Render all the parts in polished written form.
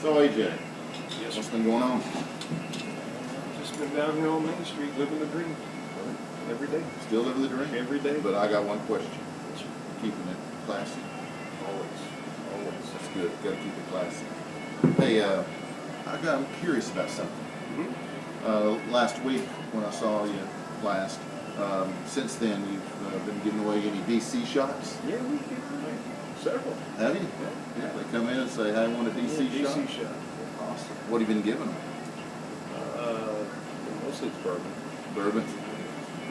So AJ, Yes, what's sir. been going on? Just been down here on Main Street living the dream. Every day. Still living the dream? Every day. But I got one question. Yes, sir. Keeping it classy. Always. Always. That's good. Got to keep it classy. Hey, I'm curious about something. Last week when I saw you last, since then you've been giving away any DC shots? Yeah, we get several. Have you? Yeah. They come in and say, "Hey, I want a DC shot." DC shot. Awesome. What have you been giving them? Mostly it's bourbon. Bourbon.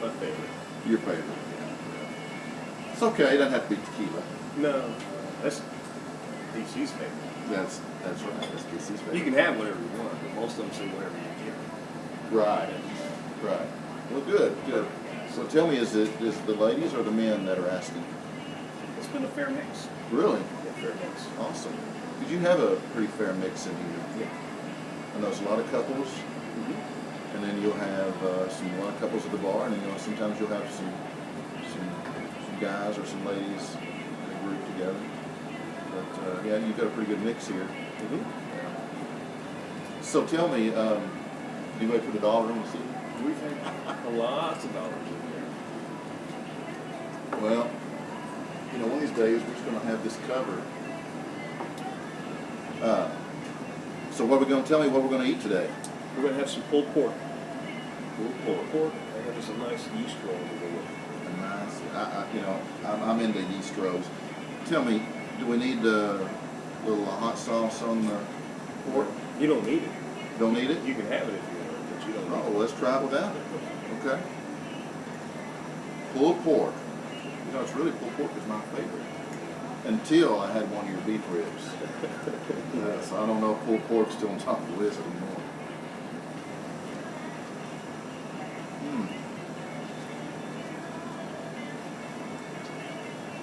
My favorite. Your favorite. It's okay. It doesn't have to be tequila. No, that's DC's favorite. That's right. That's DC's favorite. You can have whatever you want, but most of them say whatever you get. Right. Right. Well, good. Good. So tell me, is the ladies or the men that are asking? It's been a fair mix. Really? Yeah, fair mix. Awesome. Because you have a pretty fair mix in here. Yeah. I know it's a lot of couples, and then you'll have a lot of couples at the bar, and then sometimes you'll have some guys or some ladies in a group together. But yeah, you've got a pretty good mix here. Yeah. So tell me, anybody put $1 on the seat? We've had lots of dollars in there. Well, one of these days we're just going to have this covered. So what are we going to tell me what we're going to eat today? We're going to have some pulled pork. Pulled pork. Pork. I have us a nice yeast roll to go with. I'm into yeast rolls. Tell me, do we need a little hot sauce on the pork? You don't need it. Don't need it? You can have it if you want, but you don't Oh, need well, let's try it without it. Okay. Pulled pork. It's really pulled pork is my favorite. Until I had one of your beef ribs. So I don't know if pulled pork's still on top of the list anymore.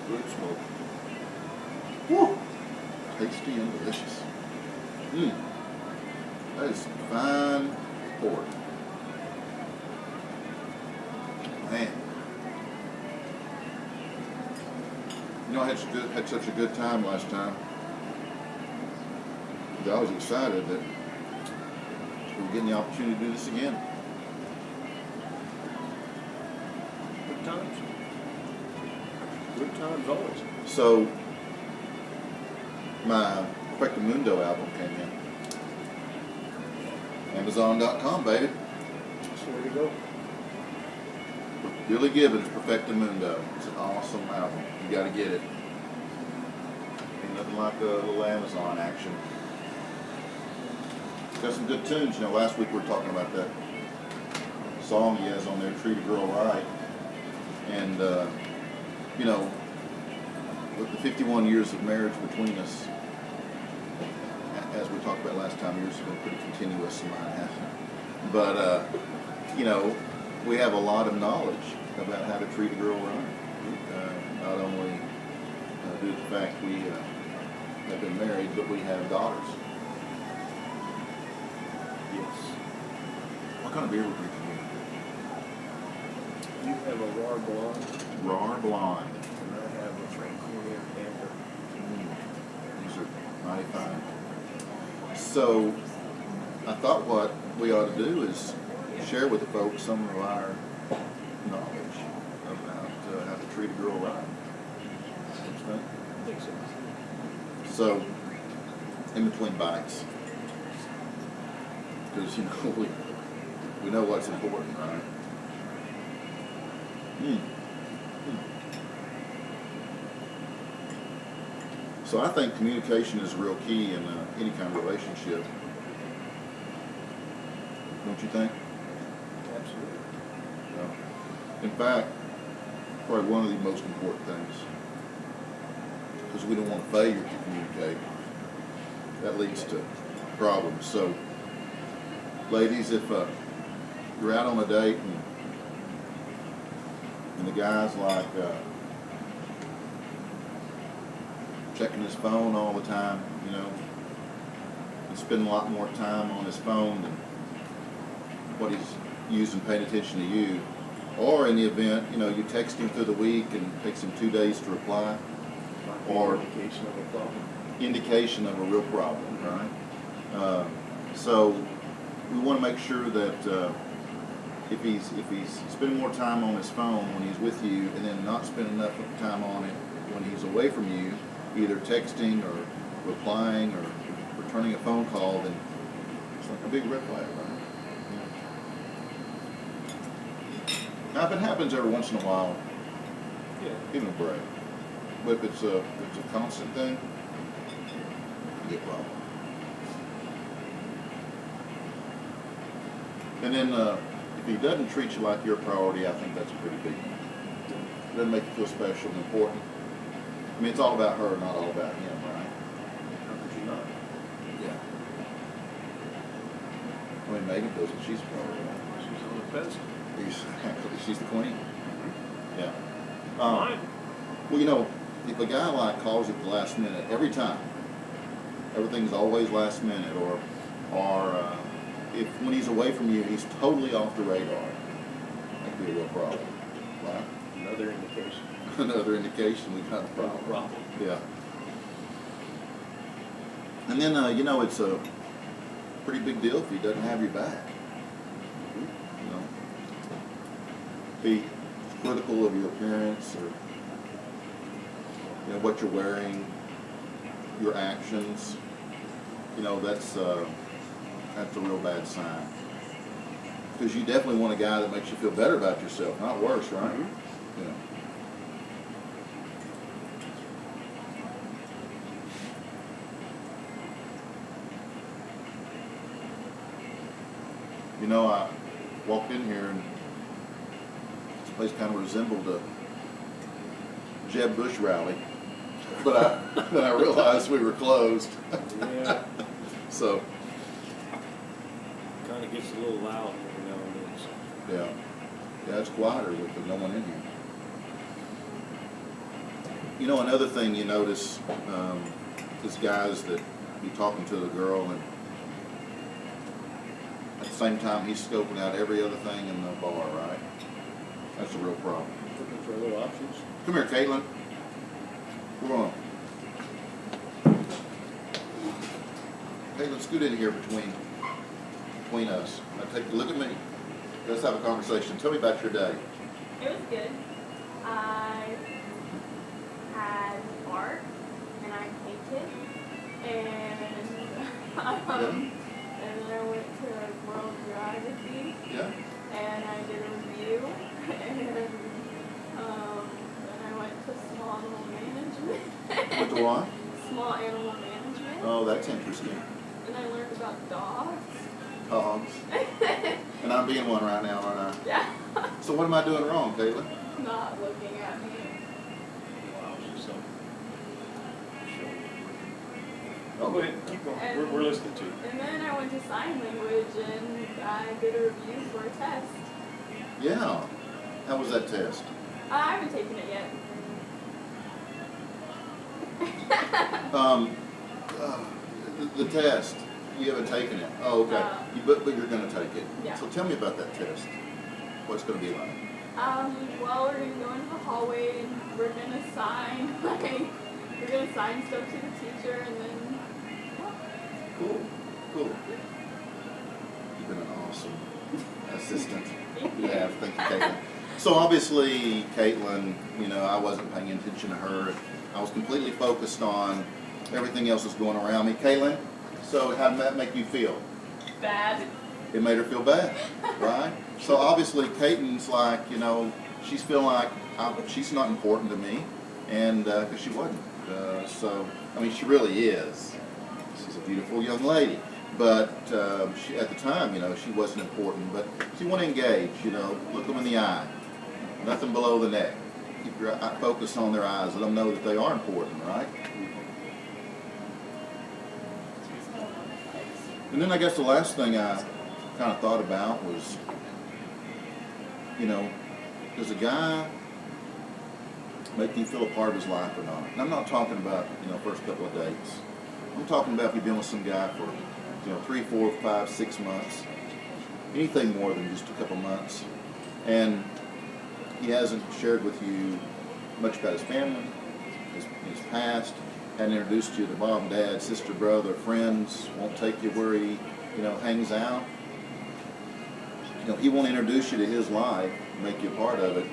Good smoke. Woo! Tasty and delicious. That is some fine pork. Man. I had such a good time last time. I was excited that we were getting the opportunity to do this again. Good times. Good times always. So, my Perfecto Mundo album came in. Amazon.com, baby. That's the way to go. Billy Gibbons, Perfecto Mundo. It's an awesome album. You got to get it. Ain't nothing like a little Amazon action. It's got some good tunes. Last week we were talking about that song he has on there, Treat a Girl Right. And, with the 51 years of marriage between us, as we talked about last time, yours has been pretty continuous and mine hasn't. But, we have a lot of knowledge about how to treat a girl right. Not only due to the fact we have been married, but we have daughters. Yes. What kind of beer we're drinking You have a RAR blonde, here? Raw Blonde. and I have a Franconia Panther. These are mighty fine. So, I thought what we ought to do is share with the folks some of our knowledge about how to treat a girl right. What you think? I think so. So, in between bites, because we know what's important, right? So I think communication is a real key in any kind of relationship. Don't you think? Absolutely. In fact, probably one of the most important things, because we don't want failure to communicate. That leads to problems. So, ladies, if you're out on a date and the guy's like checking his phone all the time, and spending a lot more time on his phone than what he's using, paying attention to you, or in the event, you text him through the week and it takes him 2 days to reply, or indication of a problem. indication of a real problem, right? So we want to make sure that if he's spending more time on his phone when he's with you, and then not spending enough time on it when he's away from you, either texting or replying or returning a phone call, then it's like a big red flag, right? Yeah. Now, if it happens every once in a while, Yeah. give him a break. But if it's a constant thing, you get a problem. And then if he doesn't treat you like you're a priority, I think that's a pretty big one. It doesn't make you feel special and important. I mean, it's all about her, not all about him, right? How could you not? Yeah. I mean, Megan feels that she's a priority. She's on the pedestal. She's the queen. Yeah. Mine. Well, you know, if a guy like calls at the last minute every time, everything's always last minute, or if when he's away from you, he's totally off the radar, that could be a real problem, right? Another indication. Another indication we got a problem. Problem. Yeah. And then, you know, it's a pretty big deal if he doesn't have your back. You know, be critical of your appearance, or you know what you're wearing, your actions. You know, that's a real bad sign. Because you definitely want a guy that makes you feel better about yourself, not worse, right? Mm-hmm. Yeah. You know, I walked in here and this place kind of resembled a Jeb Bush rally, but then I realized we were closed. Yeah. So, Kind of gets a little loud every now and then. So. yeah, it's quieter with no one in here. You know, another thing you notice is guys that be talking to the girl, and at the same time he's scoping out every other thing in the bar, right? That's a real problem. Looking for little options. Come here, Caitlin. Come on. Caitlin, scoot in here between us. Now take a look at me. Let's have a conversation. Tell me about your day. It was good. I had art and I painted, and and then I went to World Geography Yeah? and I did a review, and then I went to small animal management. Went to what? Small animal management. Oh, that's interesting. And I learned about dogs. Dogs. And I'm being one right now, aren't I? Yeah. So what am I doing wrong, Caitlin? Not looking at me. Wow, she's so. Oh, Go ahead, keep going. We're listening to you. And then I went to sign language and I did a review for a test. Yeah. How was that test? I haven't taken it yet. The test. You haven't taken it. Oh, okay. But you're going to take it. Yeah. So tell me about that test. What's it going to be like? Well, we're going to go into the hallway and we're going to sign, we're going to sign stuff to the teacher, and then, Cool. You've been an awesome assistant. Thank you. You have. Thank you, Caitlin. So obviously, Caitlin, you know, I wasn't paying attention to her. I was completely focused on everything else that's going around me. Caitlin, so how did that make you feel? bad. It made her feel bad, right? So obviously, Caitlin's like, you know, she's feeling like she's not important to me, and because she wasn't. So, I mean, she really is. She's a beautiful young lady, but she, at the time, you know, she wasn't important. But so you want to engage, you know, look them in the eye, nothing below the neck. Keep your focus on their eyes. Let them know that they are important, right? And then I guess the last thing I kind of thought about was, you know, does a guy make you feel a part of his life or not? And I'm not talking about, you know, first couple of dates. I'm talking about if you've been with some guy for, you know, 3, 4, 5, 6 months, anything more than just a couple months, and he hasn't shared with you much about his family, his past, hadn't introduced you to mom, dad, sister, brother, friends, won't take you where he, hangs out. He won't introduce you to his life, make you a part of it.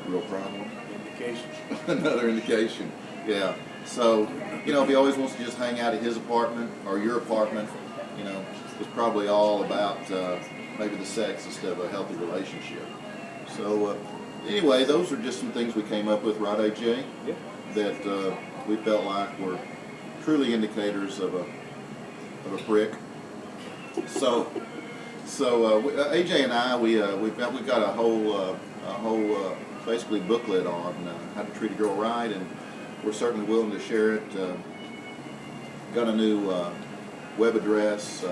Real problem. Indication. Another indication. Yeah. So, if he always wants to just hang out at his apartment or your apartment, it's probably all about maybe the sex instead of a healthy relationship. So, anyway, those are just some things we came up with, right, AJ? Yeah. That we felt like were truly indicators of a prick. So AJ and I, we've got a whole basically booklet on how to treat a girl right, and we're certainly willing to share it. Got a new web address,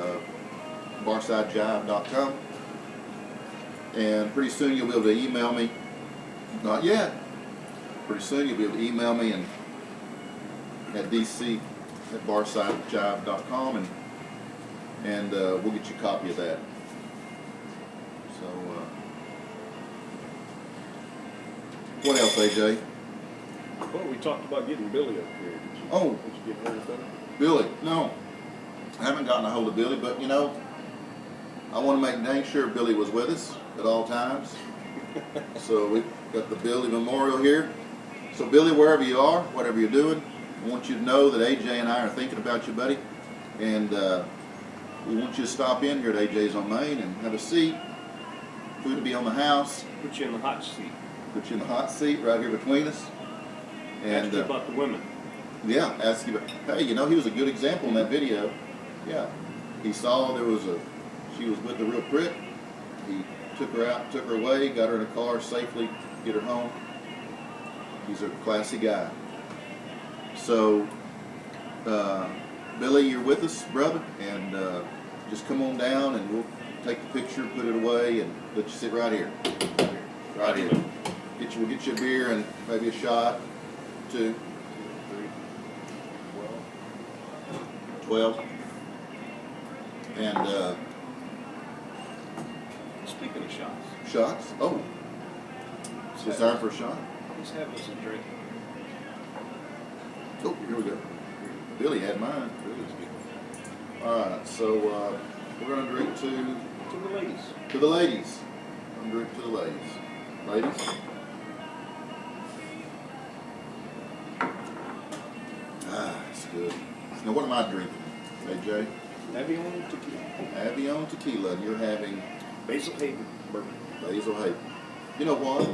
barsidejive.com, and pretty soon you'll be able to email me. Not yet. Pretty soon you'll be able to email me and at dc@barsidejive.com, and we'll get you a copy of that. So, what else, AJ? Well, we talked about getting Billy up here. Did you get her better? Billy, no. I haven't gotten a hold of Billy, but I want to make dang sure Billy was with us at all times. So we've got the Billy Memorial here. So Billy, wherever you are, whatever you're doing, I want you to know that AJ and I are thinking about you, buddy. And we want you to stop in here at AJ's on Main and have a seat. Food will be on the house. Put you in the hot seat. Put you in the hot seat right here between us. And ask you about the women. Yeah, ask you about, hey, he was a good example in that video. Yeah. He saw she was with the real prick. He took her out, took her away, got her in a car safely, get her home. He's a classy guy. So, Billy, you're with us, brother, and just come on down and we'll take the picture, put it away, and let you sit right here. Right here. We'll get you a beer and maybe a shot, 2, 3, 12. And speaking of shots. Shots? Oh. It's time for a shot. Let's have us a drink. Oh, here we go. Billy had mine. Billy's good. All right, so we're going to drink To the ladies. to the ladies. I'm going to drink to the ladies. Ladies? Ah, it's good. Now, what am I drinking, AJ? Avion tequila. Avion tequila, and you're having Basil Hayden bourbon. Basil Hayden. You know what?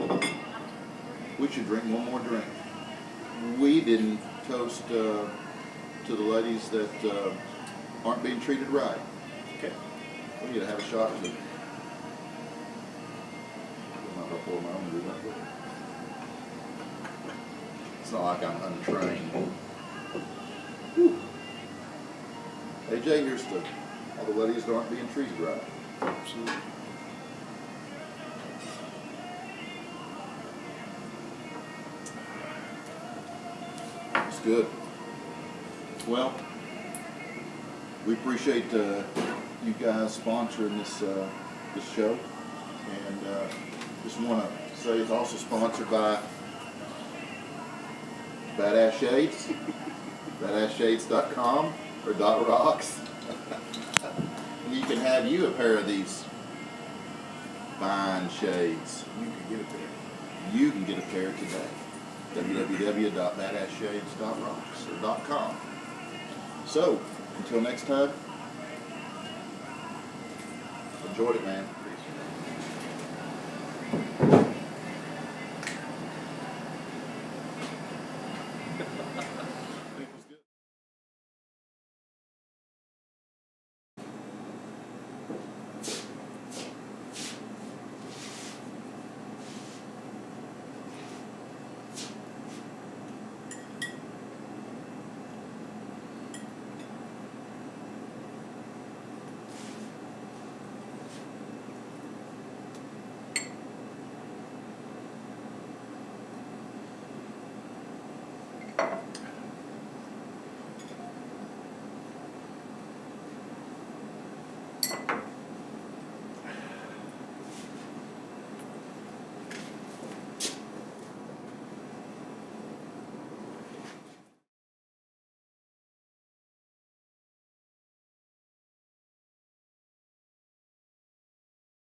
We should drink one more drink. We didn't toast to the ladies that aren't being treated right. Okay. We need to have a shot or two. I'm not going to pour my own, do that. It's not like I'm untrained. Whew. AJ, here's to all the ladies that aren't being treated right. Absolutely. It's good. Well, we appreciate you guys sponsoring this show, and just want to say it's also sponsored by Badass Shades, badassshades.com or .rocks. And you can have you a pair of these fine shades. You can get a pair today. www.badassshades.rocks or .com. So, until next time, enjoyed it, man.